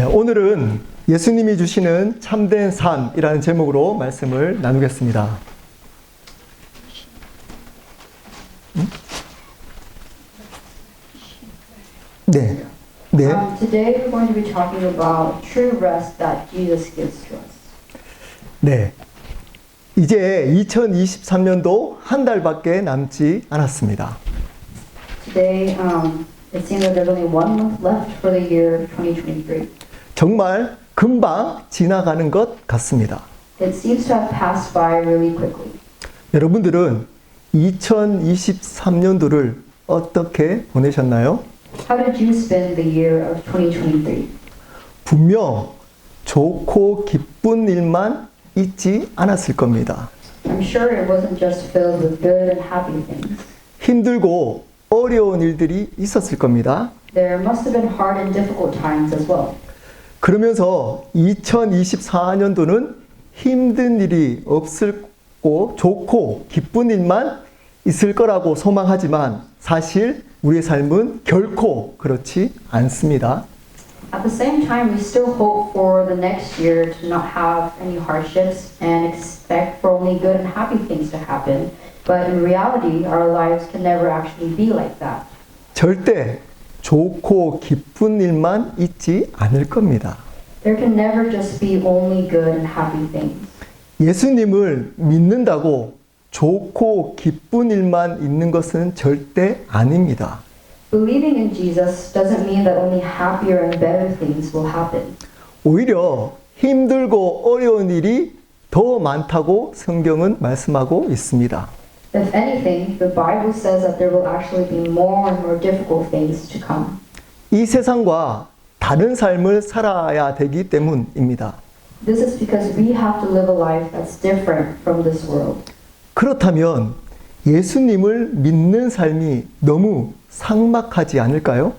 오늘은 예수님이 주시는 참된 삶이라는 제목으로 말씀을 나누겠습니다. 네. Today we're going to be talking about true rest that Jesus gives to us. 네. 이제 2023년도 한 달밖에 남지 않았습니다. Today, it seems that there's only 1 month left for the year 2023. 정말 금방 지나가는 것 같습니다. It seems to have passed by really quickly. 여러분들은 2023년도를 어떻게 보내셨나요? How did you spend the year of 2023? 분명 좋고 기쁜 일만 있지 않았을 겁니다. I'm sure it wasn't just filled with good and happy things. 힘들고 어려운 일들이 있었을 겁니다. There must have been hard and difficult times as well. 그러면서 2024년도는 힘든 일이 없을고 좋고 기쁜 일만 있을 거라고 소망하지만 사실 우리의 삶은 결코 그렇지 않습니다. At the same time, we still hope for the next year to not have any hardships and expect for only good and happy things to happen. But in reality, our lives can never actually be like that. 절대 좋고 기쁜 일만 있지 않을 겁니다. There can never just be only good and happy things. 예수님을 믿는다고 좋고 기쁜 일만 있는 것은 절대 아닙니다. Believing in Jesus doesn't mean that only happier and better things will happen. 오히려 힘들고 어려운 일이 더 많다고 성경은 말씀하고 있습니다. If anything, the Bible says that there will actually be more and more difficult things to come. 이 세상과 다른 삶을 살아야 되기 때문입니다. This is because we have to live a life that's different from this world. 그렇다면 예수님을 믿는 삶이 너무 삭막하지 않을까요?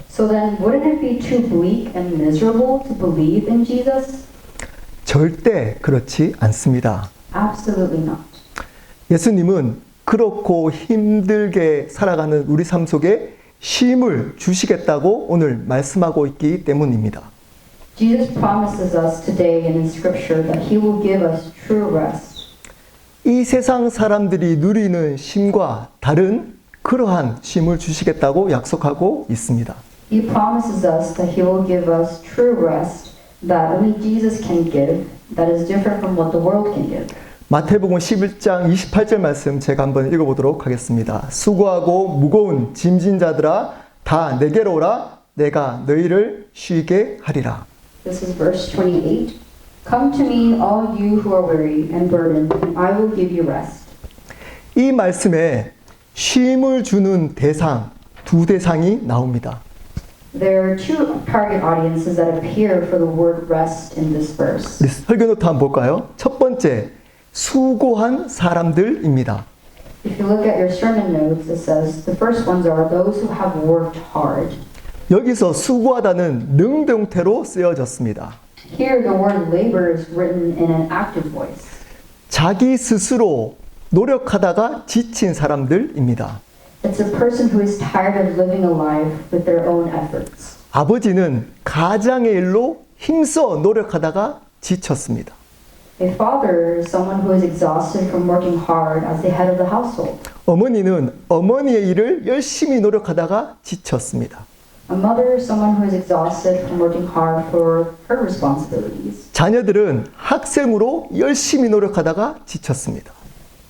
So then, wouldn't it be too bleak and miserable to believe in Jesus? 절대 그렇지 않습니다. Absolutely not. 예수님은 그렇고 힘들게 살아가는 우리 삶 속에 쉼을 주시겠다고 오늘 말씀하고 있기 때문입니다. Jesus promises us today in Scripture that He will give us true rest. 이 세상 사람들이 누리는 쉼과 다른 그러한 쉼을 주시겠다고 약속하고 있습니다. He promises us that He will give us true rest that only Jesus can give, that is different from what the world can give. 마태복음 11장 28절 말씀 제가 한번 읽어보도록 하겠습니다. 수고하고 무거운 짐진 자들아 다 내게로 오라 내가 너희를 쉬게 하리라. This is verse 28. Come to me, all you who are weary and burdened, and I will give you rest. 이 말씀에 쉼을 주는 대상, 두 대상이 나옵니다. There are two target audiences that appear for the word rest in this verse. 우리 설교노트 한번 볼까요? 첫 번째, 수고한 사람들입니다. If you look at your sermon notes, it says the first ones are those who have worked hard. 여기서 수고하다는 능동태로 쓰여졌습니다. Here, the word labor is written in an active voice. 자기 스스로 노력하다가 지친 사람들입니다. It's a person who is tired of living a life with their own efforts. 아버지는 가장의 일로 힘써 노력하다가 지쳤습니다. A father is someone who is exhausted from working hard as the head of the household. 어머니는 어머니의 일을 열심히 노력하다가 지쳤습니다. A mother is someone who is exhausted from working hard for her responsibilities. 자녀들은 학생으로 열심히 노력하다가 지쳤습니다.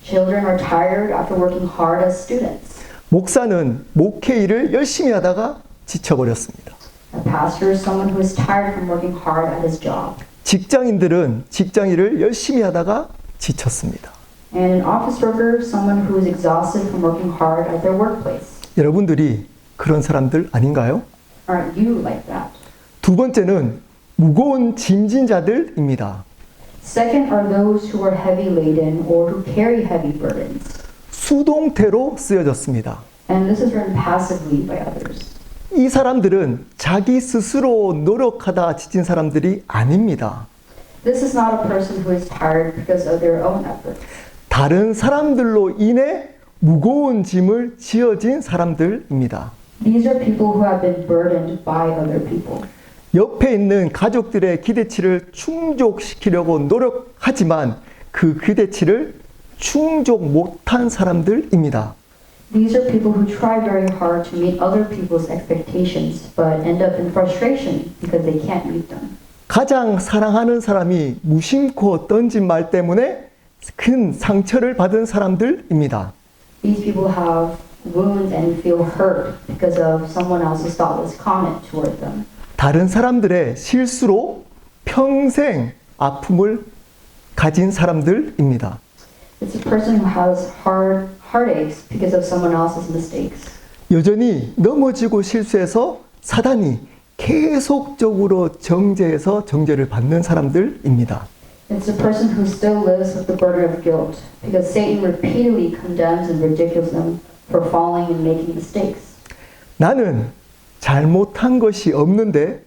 Children are tired after working hard as students. 목사는 목회 일을 열심히 하다가 지쳐버렸습니다. A pastor is someone who is tired from working hard at his job. 직장인들은 직장 일을 열심히 하다가 지쳤습니다. And an office worker is someone who is exhausted from working hard at their workplace. 여러분들이 그런 사람들 아닌가요? Aren't you like that? 두 번째는 무거운 짐진 자들입니다. Second are those who are heavy laden or who carry heavy burdens. 수동태로 쓰여졌습니다. And this is written passively by others. 이 사람들은 자기 스스로 노력하다 지친 사람들이 아닙니다. This is not a person who is tired because of their own efforts. 다른 사람들로 인해 무거운 짐을 지어진 사람들입니다. These are people who have been burdened by other people. 옆에 있는 가족들의 기대치를 충족시키려고 노력하지만 그 기대치를 충족 못한 사람들입니다. These are people who try very hard to meet other people's expectations, but end up in frustration because they can't meet them. 가장 사랑하는 사람이 무심코 던진 말 때문에 큰 상처를 받은 사람들입니다. These people have wounds and feel hurt because of someone else's thoughtless comment toward them. 다른 사람들의 실수로 평생 아픔을 가진 사람들입니다. It's a person who has heartaches because of someone else's mistakes. 여전히 넘어지고 실수해서 사단이 계속적으로 정죄를 받는 사람들입니다. It's a person who still lives with the burden of guilt because Satan repeatedly condemns and ridicules them for falling and making mistakes. 나는 잘못한 것이 없는데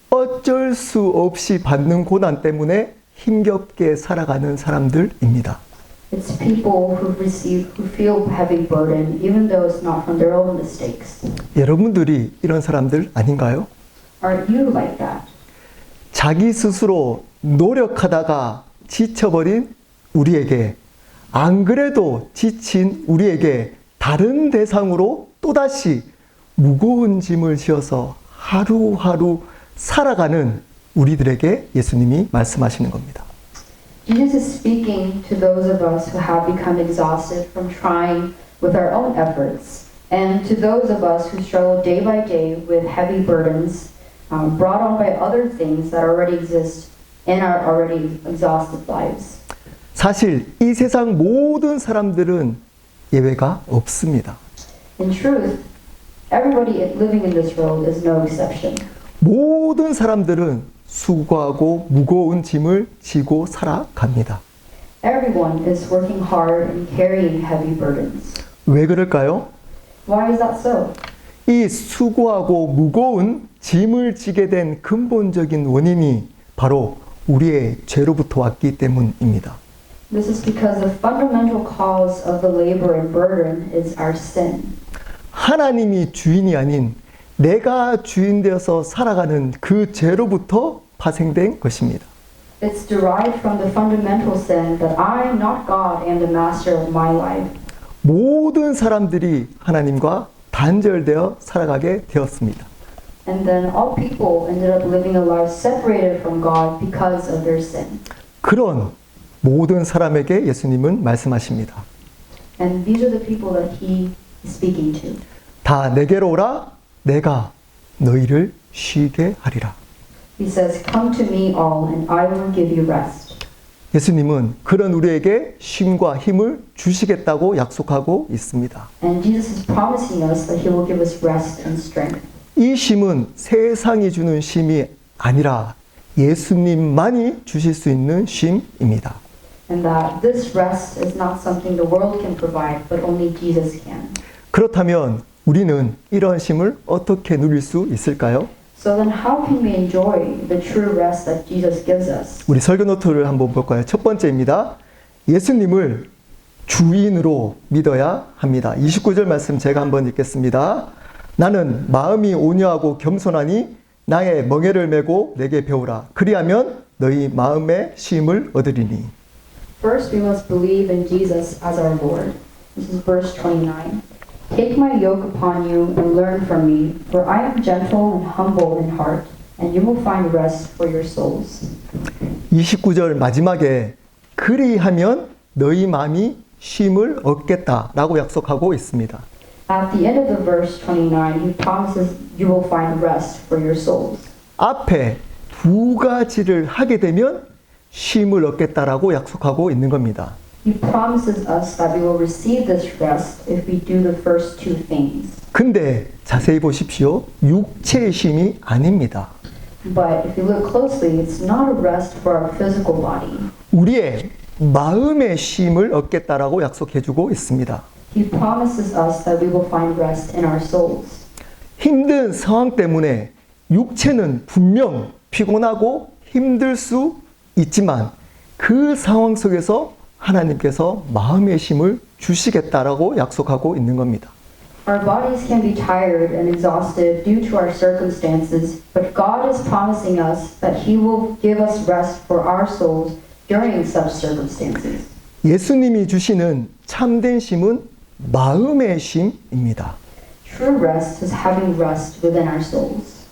어쩔 수 없이 받는 고난 때문에 힘겹게 살아가는 사람들입니다. It's people who feel heavy burden even though it's not from their own mistakes. 여러분들이 이런 사람들 아닌가요? Aren't you like that? 자기 스스로 노력하다가 지쳐버린 우리에게, 안 그래도 지친 우리에게 다른 대상으로 또다시 무거운 짐을 지어서 하루하루 살아가는 우리들에게 예수님이 말씀하시는 겁니다. Jesus is speaking to those of us who have become exhausted from trying with our own efforts, and to those of us who struggle day by day with heavy burdens brought on by other things that already exist in our already exhausted lives. 사실 이 세상 모든 사람들은 예외가 없습니다. In truth, everybody living in this world is no exception. 모든 사람들은 수고하고 무거운 짐을 지고 살아갑니다. Everyone is working hard and carrying heavy burdens. 왜 그럴까요? Why is that so? 이 수고하고 무거운 짐을 지게 된 근본적인 원인이 바로 우리의 죄로부터 왔기 때문입니다. This is because the fundamental cause of the labor and burden is our sin. 하나님이 주인이 아닌 내가 주인 되어서 살아가는 그 죄로부터 파생된 것입니다. It's derived from the fundamental sin that I, not God, am the master of my life. 모든 사람들이 하나님과 단절되어 살아가게 되었습니다. And then all people ended up living a life separated from God because of their sin. 그런 모든 사람에게 예수님은 말씀하십니다. And these are the people that he is speaking to. 다 내게로 오라, 내가 너희를 쉬게 하리라. He says, "Come to me all, and I will give you rest." 예수님은 그런 우리에게 쉼과 힘을 주시겠다고 약속하고 있습니다. And Jesus is promising us that he will give us rest and strength. 이 쉼은 세상이 주는 쉼이 아니라 예수님만이 주실 수 있는 쉼입니다. And that this rest is not something the world can provide, but only Jesus can. 그렇다면 우리는 이런 쉼을 어떻게 누릴 수 있을까요? So then how can we enjoy the true rest that Jesus gives us? 우리 설교 노트를 한번 볼까요? 첫 번째입니다. 예수님을 주인으로 믿어야 합니다. 29절 말씀 제가 한번 읽겠습니다. 나는 마음이 온유하고 겸손하니 나의 멍에를 메고 내게 배우라. 그리하면 너희 마음의 쉼을 얻으리니. First, we must believe in Jesus as our Lord. This is verse 29. Take my yoke upon you and learn from me, for I am gentle and humble in heart, and you will find rest for your souls. 29절 마지막에 그리하면 너희 마음이 쉼을 얻겠다라고 약속하고 있습니다. At the end of the verse 29, he promises you will find rest for your souls. 앞에 두 가지를 하게 되면 쉼을 얻겠다라고 약속하고 있는 겁니다. He promises us that we will receive this rest if we do the first two things. 근데 자세히 보십시오. 육체의 쉼이 아닙니다. But if you look closely, it's not a rest for our physical body. 우리의 마음의 쉼을 얻겠다라고 약속해주고 있습니다. He promises us that we will find rest in our souls. 힘든 상황 때문에 육체는 분명 피곤하고 힘들 수 있지만 그 상황 속에서 하나님께서 마음의 쉼을 주시겠다라고 약속하고 있는 겁니다. Our bodies can be tired and exhausted due to our circumstances, but God is promising us that He will give us rest for our souls during such circumstances. 예수님이 주시는 참된 쉼은 마음의 쉼입니다. True rest is having rest within our souls.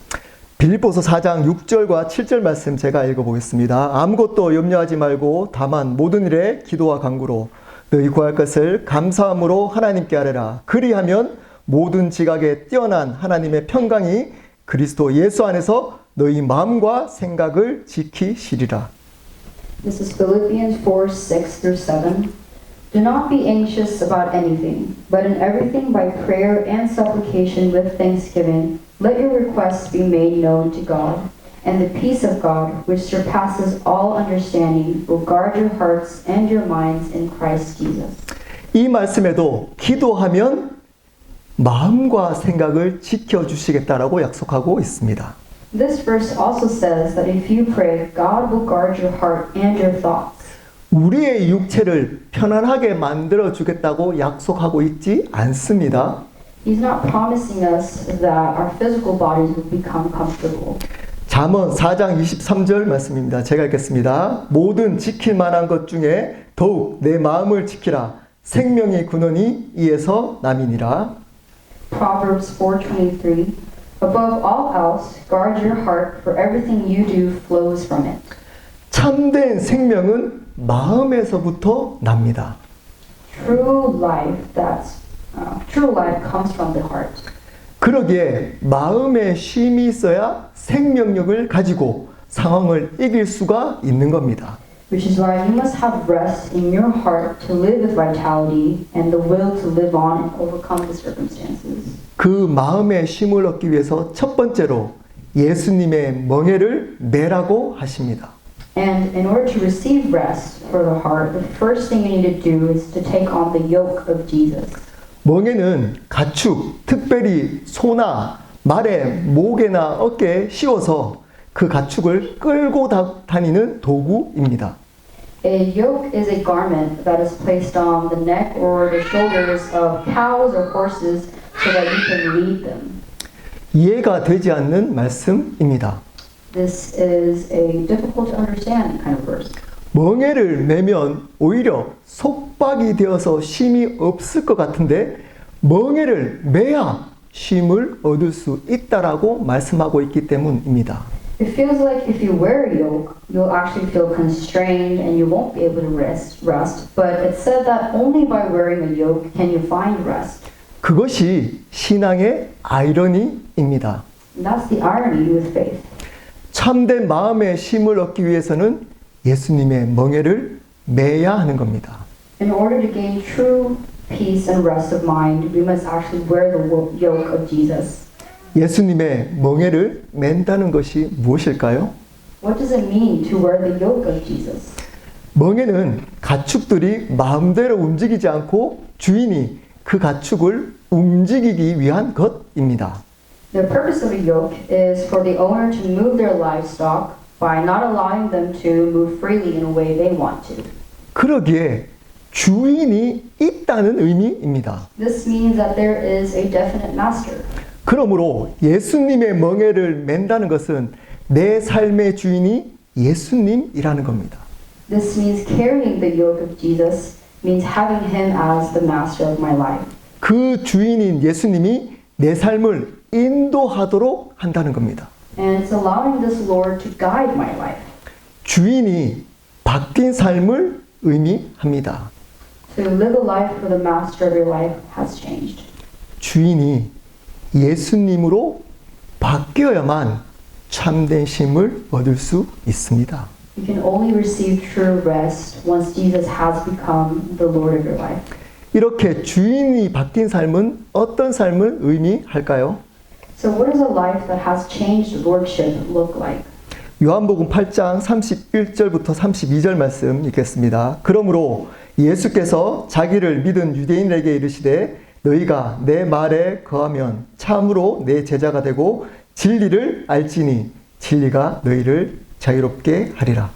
빌립보서 4장 6절과 7절 말씀 제가 읽어보겠습니다. 아무것도 염려하지 말고 다만 모든 일에 기도와 간구로 너희 구할 것을 감사함으로 하나님께 아뢰라. 그리하면 모든 지각에 뛰어난 하나님의 평강이 그리스도 예수 안에서 너희 마음과 생각을 지키시리라. This is Philippians 4:6-7. Do not be anxious about anything, but in everything by prayer and supplication with thanksgiving, let your requests be made known to God, and the peace of God, which surpasses all understanding, will guard your hearts and your minds in Christ Jesus. 이 말씀에도 기도하면 마음과 생각을 지켜주시겠다라고 약속하고 있습니다. This verse also says that if you pray, God will guard your heart and your thoughts. 우리의 육체를 편안하게 만들어 주겠다고 약속하고 있지 않습니다. He's not promising us that our physical bodies will become comfortable. 잠언 4장 23절 말씀입니다. 제가 읽겠습니다. 모든 지킬 만한 것 중에 더욱 내 마음을 지키라. 생명의 근원이 이에서 남이니라. Proverbs 4:23. Above all else, guard your heart, for everything you do flows from it. 참된 생명은 마음에서부터 납니다. True life comes from the heart. 그러기에 마음에 쉼이 있어야 생명력을 가지고 상황을 이길 수가 있는 겁니다. Which is why you must have rest in your heart to live with vitality and the will to live on and overcome the circumstances. 그 마음의 쉼을 얻기 위해서 첫 번째로 예수님의 멍에를 매라고 하십니다. And in order to receive rest for the heart, the first thing you need to do is to take on the yoke of Jesus. 멍에는 가축, 특별히 소나 말의 목에나 어깨에 씌워서 그 가축을 끌고 다니는 도구입니다. A yoke is a garment that is placed on the neck or the shoulders of cows or horses so that you can lead them. 이해가 되지 않는 말씀입니다. This is a difficult to understand kind of verse. 멍에를 매면 오히려 속박이 되어서 쉼이 없을 것 같은데 멍에를 매야 쉼을 얻을 수 있다라고 말씀하고 있기 때문입니다. It feels like if you wear a yoke, you'll actually feel constrained and you won't be able to rest. But it said that only by wearing a yoke can you find rest. 그것이 신앙의 아이러니입니다. And that's the irony with faith. 참된 마음의 쉼을 얻기 위해서는 예수님의 멍에를 매야 하는 겁니다. In order to gain true peace and rest of mind, we must actually wear the yoke of Jesus. 예수님의 멍에를 맨다는 것이 무엇일까요? What does it mean to wear the yoke of Jesus? 멍에는 가축들이 마음대로 움직이지 않고 주인이 그 가축을 움직이기 위한 것입니다. The purpose of a yoke is for the owner to move their livestock by not allowing them to move freely in a way they want to. 그러기에 주인이 있다는 의미입니다. This means that there is a definite master. 그러므로 예수님의 멍에를 맨다는 것은 내 삶의 주인이 예수님이라는 겁니다. This means carrying the yoke of Jesus means having him as the master of my life. 그 주인인 예수님이 내 삶을 인도하도록 한다는 겁니다. And it's allowing this Lord to guide my life. 주인이 바뀐 삶을 의미합니다. To live a life for the master of your life has changed. 주인이 예수님으로 바뀌어야만 참된 쉼을 얻을 수 있습니다. You can only receive true rest once Jesus has become the Lord of your life. 이렇게 주인이 바뀐 삶은 어떤 삶을 의미할까요? So what does a life that has changed lordship look like? 요한복음 8장 31절부터 32절 말씀 읽겠습니다. 그러므로 예수께서 자기를 믿은 유대인에게 이르시되 너희가 내 말에 거하면 참으로 내 제자가 되고 진리를 알지니 진리가 너희를 자유롭게 하리라.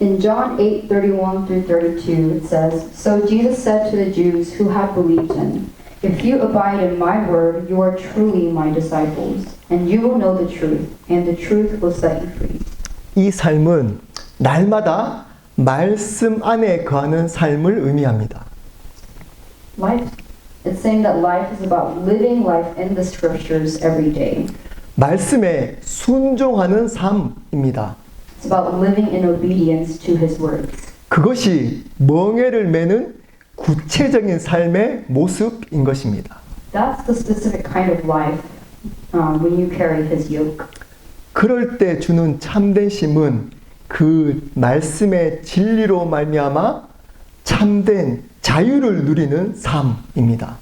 In John 8:31-32 it says, So Jesus said to the Jews who had believed him, If you abide in my word, you are truly my disciples, and you will know the truth, and the truth will set you free. 이 삶은 날마다 말씀 안에 거하는 삶을 의미합니다. Life. It's saying that life is about living life in the scriptures every day. 말씀에 순종하는 삶입니다. It's about living in obedience to his words. 그것이 멍에를 매는 구체적인 삶의 모습인 것입니다. That's the specific kind of life when you carry his yoke. 그럴 때 주는 참된 쉼은 그 말씀의 진리로 말미암아 참된 자유를 누리는 삶입니다.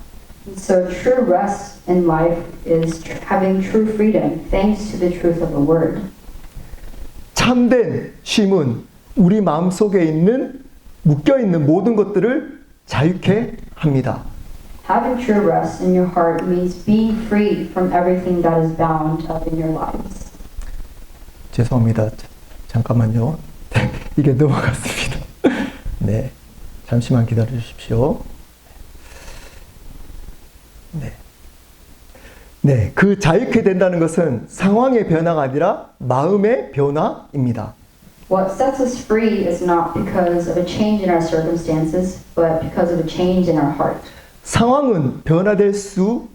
So true rest in life is having true freedom thanks to the truth of the word. 참된 쉼은 우리 마음속에 있는 묶여있는 모든 것들을 자유케 합니다. Having true rest in your heart means being free from everything that is bound up in your lives. 죄송합니다. 잠깐만요. 이게 넘어갔습니다. 네. 잠시만 기다려 주십시오. 네. 네. 그 자유케 된다는 것은 상황의 변화가 아니라 마음의 변화입니다. What sets us free is not because of a change in our circumstances, but because of a change in our heart. 상황은 변화될 수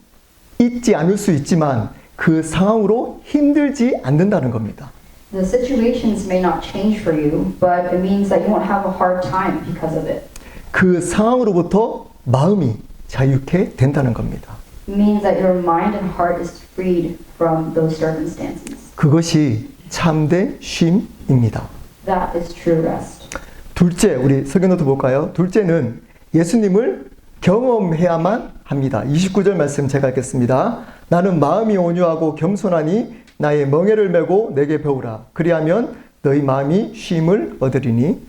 있지 않을 수 있지만 그 상황으로 힘들지 않는다는 겁니다. The situations may not change for you, but it means that you won't have a hard time because of it. 그 상황으로부터 마음이 자유케 된다는 겁니다. It means that your mind and heart is freed from those circumstances. 그것이 참된 쉼입니다. That is true rest. 둘째, 우리 설교노트 볼까요? 둘째는 예수님을 경험해야만 합니다. 29절 말씀 제가 읽겠습니다. 나는 마음이 온유하고 겸손하니 나의 멍에를 메고 내게 배우라. 그리하면 너희 마음이 쉼을 얻으리니.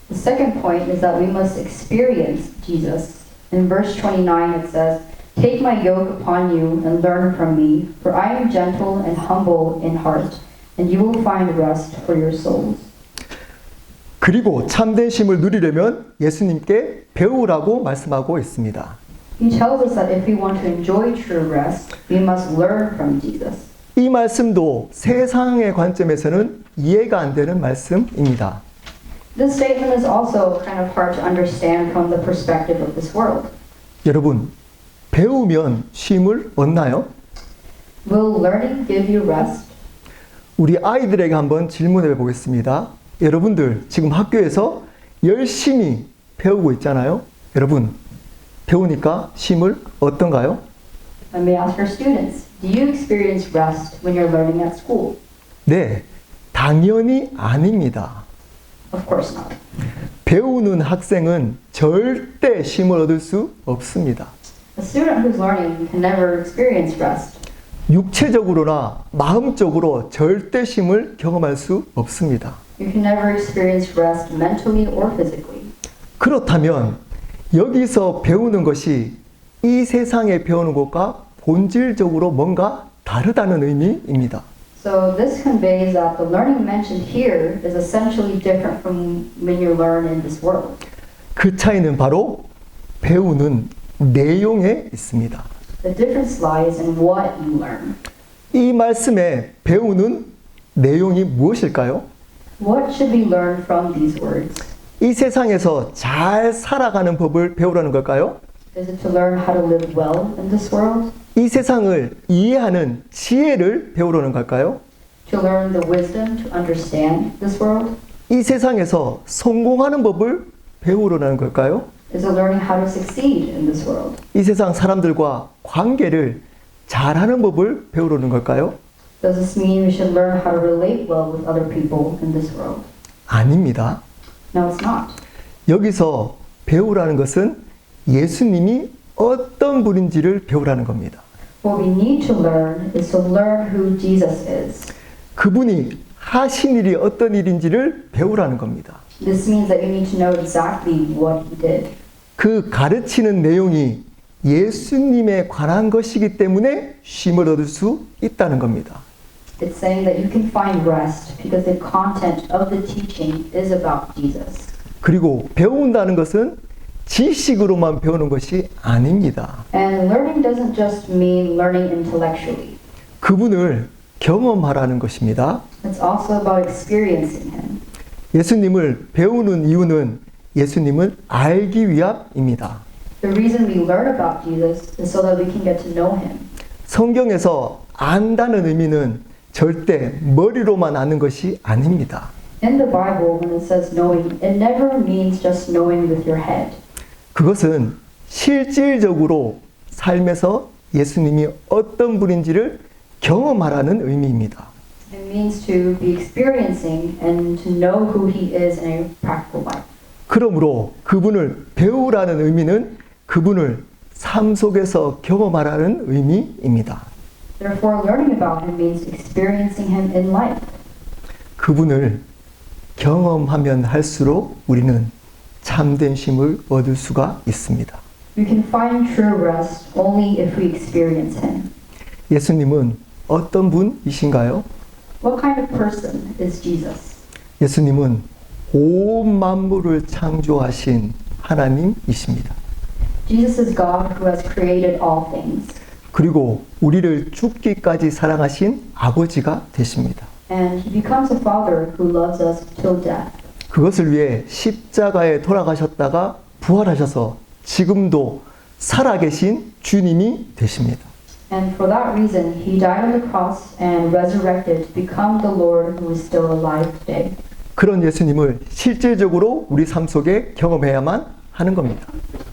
The second point is that we must experience Jesus. In verse 29 it says, Take my yoke upon you and learn from me, for I am gentle and humble in heart, and you will find rest for your souls. 그리고 참된 쉼을 누리려면 예수님께 배우라고 말씀하고 있습니다. He tells us that if we want to enjoy true rest, we must learn from Jesus. 이 말씀도 세상의 관점에서는 이해가 안 되는 말씀입니다. This statement is also kind of hard to understand from the perspective of this world. 여러분, 배우면 쉼을 얻나요? Will learning give you rest? 우리 아이들에게 한번 질문해 보겠습니다. 여러분들 지금 학교에서 열심히 배우고 있잖아요. 여러분, 배우니까 쉼을 얻던가요? Let me ask our students, do you experience rest when you're learning at school? 네, 당연히 아닙니다. Of course not. 배우는 학생은 절대 쉼을 얻을 수 없습니다. A student who's learning can never experience rest. 육체적으로나 마음적으로 절대 쉼을 경험할 수 없습니다. You can never experience rest mentally or physically. 그렇다면 여기서 배우는 것이 이 세상에 배우는 것과 본질적으로 뭔가 다르다는 의미입니다. So this conveys that the learning mentioned here is essentially different from when you learn in this world. 그 차이는 바로 배우는 내용에 있습니다. The difference lies in what you learn. 이 말씀에 배우는 내용이 무엇일까요? What should we learn from these words? 이 세상에서 잘 살아가는 법을 배우라는 걸까요? Is it to learn how to live well in this world? 이 세상을 이해하는 지혜를 배우려는 걸까요? To learn the wisdom to understand this world? 이 세상에서 성공하는 법을 배우려는 걸까요? Is it learning how to succeed in this world? 이 세상 사람들과 관계를 잘하는 법을 배우려는 걸까요? Does this mean we should learn how to relate well with other people in this world? 아닙니다. No, it's not. 여기서 배우라는 것은 예수님이 어떤 분인지를 배우라는 겁니다. What we need to learn is to learn who Jesus is. 그분이 하신 일이 어떤 일인지를 배우라는 겁니다. This means that you need to know exactly what he did. 그 가르치는 내용이 예수님에 관한 것이기 때문에 쉼을 얻을 수 있다는 겁니다. It's saying that you can find rest because the content of the teaching is about Jesus. 그리고 배운다는 것은 지식으로만 배우는 것이 아닙니다. And learning doesn't just mean learning intellectually. 그분을 경험하라는 것입니다. It's also about experiencing Him. 예수님을 배우는 이유는 예수님을 알기 위함입니다. The reason we learn about Jesus is so that we can get to know Him. 성경에서 안다는 의미는 절대 머리로만 아는 것이 아닙니다. In the Bible, when it says knowing, it never means just knowing with your head. 그것은 실질적으로 삶에서 예수님이 어떤 분인지를 경험하라는 의미입니다. It means to be experiencing and to know who He is in a practical life. 그러므로 그분을 배우라는 의미는 그분을 삶 속에서 경험하라는 의미입니다. Therefore, learning about Him means experiencing Him in life. 그분을 경험하면 할수록 우리는 참된 쉼을 얻을 수가 있습니다. We can find true rest only if we experience Him. 예수님은 어떤 분이신가요? What kind of person is Jesus? 예수님은 온 만물을 창조하신 하나님이십니다. Jesus is God who has created all things. 그리고 우리를 죽기까지 사랑하신 아버지가 되십니다. And He becomes a Father who loves us till death. 그것을 위해 십자가에 돌아가셨다가 부활하셔서 지금도 살아계신 주님이 되십니다. And for that reason, He died on the cross and resurrected to become the Lord who is still alive today. 그런 예수님을 실질적으로 우리 삶 속에 경험해야만 하는 겁니다.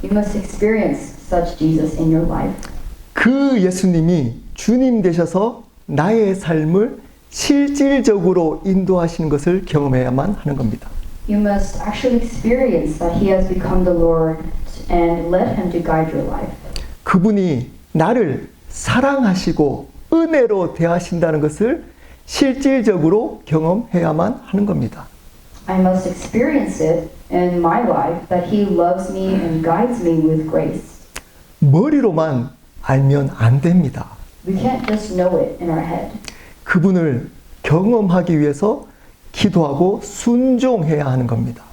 You must experience such Jesus in your life. 그 예수님이 주님 되셔서 나의 삶을 실질적으로 인도하시는 것을 경험해야만 하는 겁니다. You must actually experience that He has become the Lord and let Him to guide your life. 그분이 나를 사랑하시고 은혜로 대하신다는 것을 실질적으로 경험해야만 하는 겁니다. I must experience it in my life that He loves me and guides me with grace. 머리로만 알면 안 됩니다. We can't just know it in our head. 그분을 경험하기 위해서 기도하고 순종해야 하는 겁니다.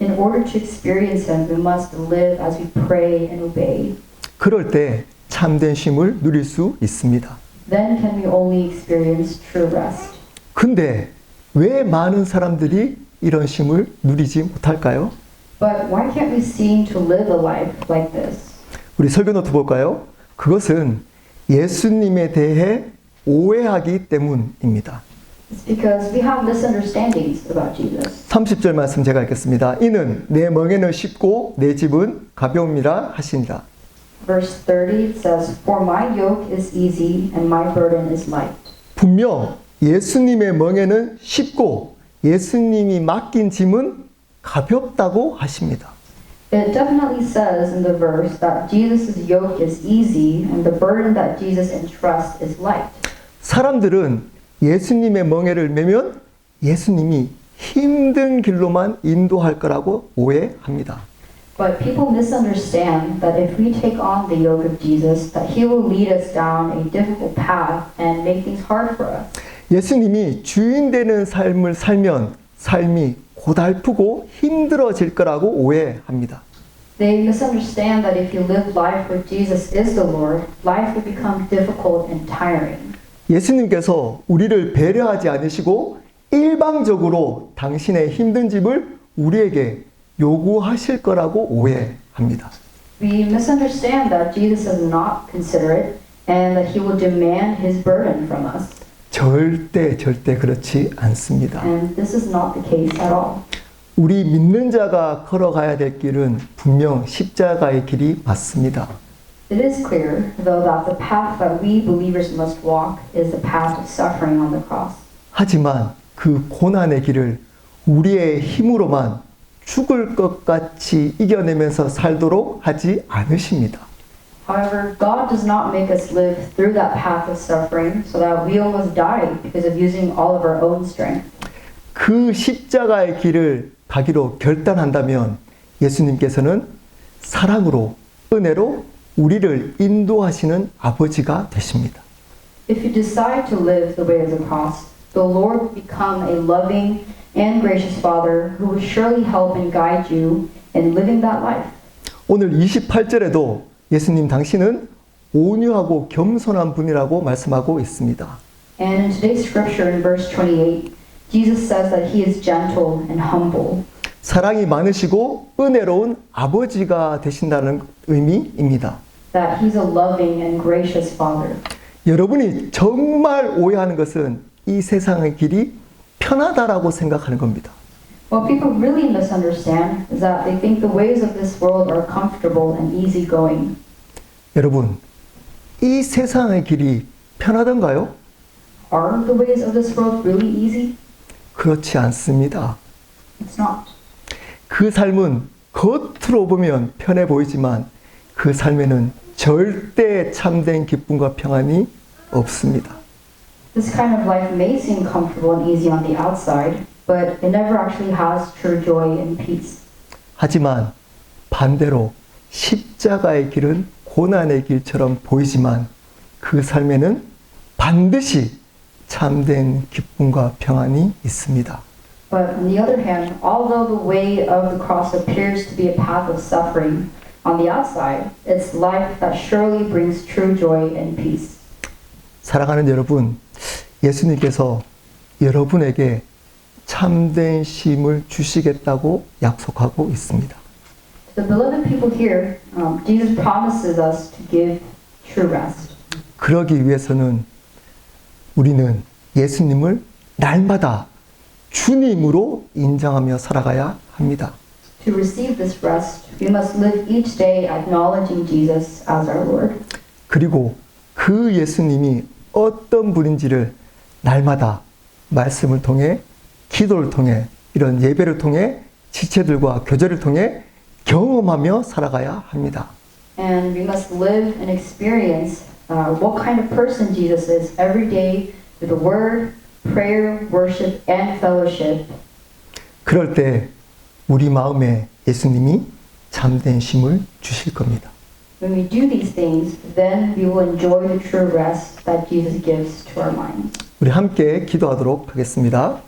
In order to experience Him, we must live as we pray and obey. 그럴 때 참된 쉼을 누릴 수 있습니다. Then can we only experience true rest. 근데 왜 많은 사람들이 이런 쉼을 누리지 못할까요? But why can't we seem to live a life like this? 우리 설교 노트 볼까요? 그것은 예수님에 대해 오해하기 때문입니다. It's because we have misunderstandings about Jesus. 30절 말씀 제가 읽겠습니다. 이는 내 멍에는 쉽고 내 집은 가벼움이라 하시니라. Verse 30 says, For my yoke is easy and my burden is light. 분명 예수님의 멍에는 쉽고 예수님이 맡긴 짐은 가볍다고 하십니다. It definitely says in the verse that Jesus' yoke is easy and the burden that Jesus entrusts is light. 사람들은 예수님의 멍에를 메면 예수님이 힘든 길로만 인도할 거라고 오해합니다. But people misunderstand that if we take on the yoke of Jesus, that He will lead us down a difficult path and make things hard for us. 예수님이 주인 되는 삶을 살면 삶이 고달프고 힘들어질 거라고 오해합니다. They misunderstand that if you live life with Jesus is the Lord, life will become difficult and tiring. 예수님께서 우리를 배려하지 않으시고 일방적으로 당신의 힘든 짐을 우리에게 요구하실 거라고 오해합니다. We misunderstand that Jesus is not considerate and that He will demand His burden from us. 절대 그렇지 않습니다. And this is not the case at all. 우리 믿는 자가 걸어가야 될 길은 분명 십자가의 길이 맞습니다. It is clear, though, that the path that we believers must walk is the path of suffering on the cross. 하지만 그 고난의 길을 우리의 힘으로만 죽을 것 같이 이겨내면서 살도록 하지 않으십니다. However, God does not make us live through that path of suffering so that we almost die because of using all of our own strength. 그 십자가의 길을 가기로 결단한다면 예수님께서는 사랑으로, 은혜로 우리를 인도하시는 아버지가 되십니다. If you decide to live the way of the cross, the Lord will become a loving and gracious Father who will surely help and guide you in living that life. 오늘 28절에도 예수님 당신은 온유하고 겸손한 분이라고 말씀하고 있습니다. And in today's scripture in verse 28, Jesus says that he is gentle and humble. 사랑이 많으시고 은혜로운 아버지가 되신다는 의미입니다. That he's a loving and gracious father. 여러분이 정말 오해하는 것은 이 세상의 길이 편하다라고 생각하는 겁니다. What people really misunderstand is that they think the ways of this world are comfortable and easygoing. 여러분, 이 세상의 길이 편하던가요? Are the ways of this world really easy? 그렇지 않습니다. It's not. 그 삶은 겉으로 보면 편해 보이지만 그 삶에는 절대 참된 기쁨과 평안이 없습니다. This kind of life may seem comfortable and easy on the outside, but it never actually has true joy and peace. 하지만 반대로 십자가의 길은 고난의 길처럼 보이지만 그 삶에는 반드시 참된 기쁨과 평안이 있습니다. But on the other hand, although the way of the cross appears to be a path of suffering, on the outside, it's life that surely brings true joy and peace. 사랑하는 여러분, 예수님께서 여러분에게 참된 쉼을 주시겠다고 약속하고 있습니다. To the beloved people here, Jesus promises us to give true rest. 그러기 위해서는 우리는 예수님을 날마다 주님으로 인정하며 살아가야 합니다. To receive this rest, we must live each day acknowledging Jesus as our Lord. 그리고 그 예수님이 어떤 분인지를 날마다 말씀을 통해 기도를 통해 이런 예배를 통해 지체들과 교제를 통해 경험하며 살아가야 합니다. And we must live and experience what kind of person Jesus is every day through the Word, prayer, worship, and fellowship. 그럴 때 우리 마음에 예수님이 참된 쉼을 주실 겁니다. When we do these things, then we will enjoy the true rest that Jesus gives to our minds. 우리 함께 기도하도록 하겠습니다.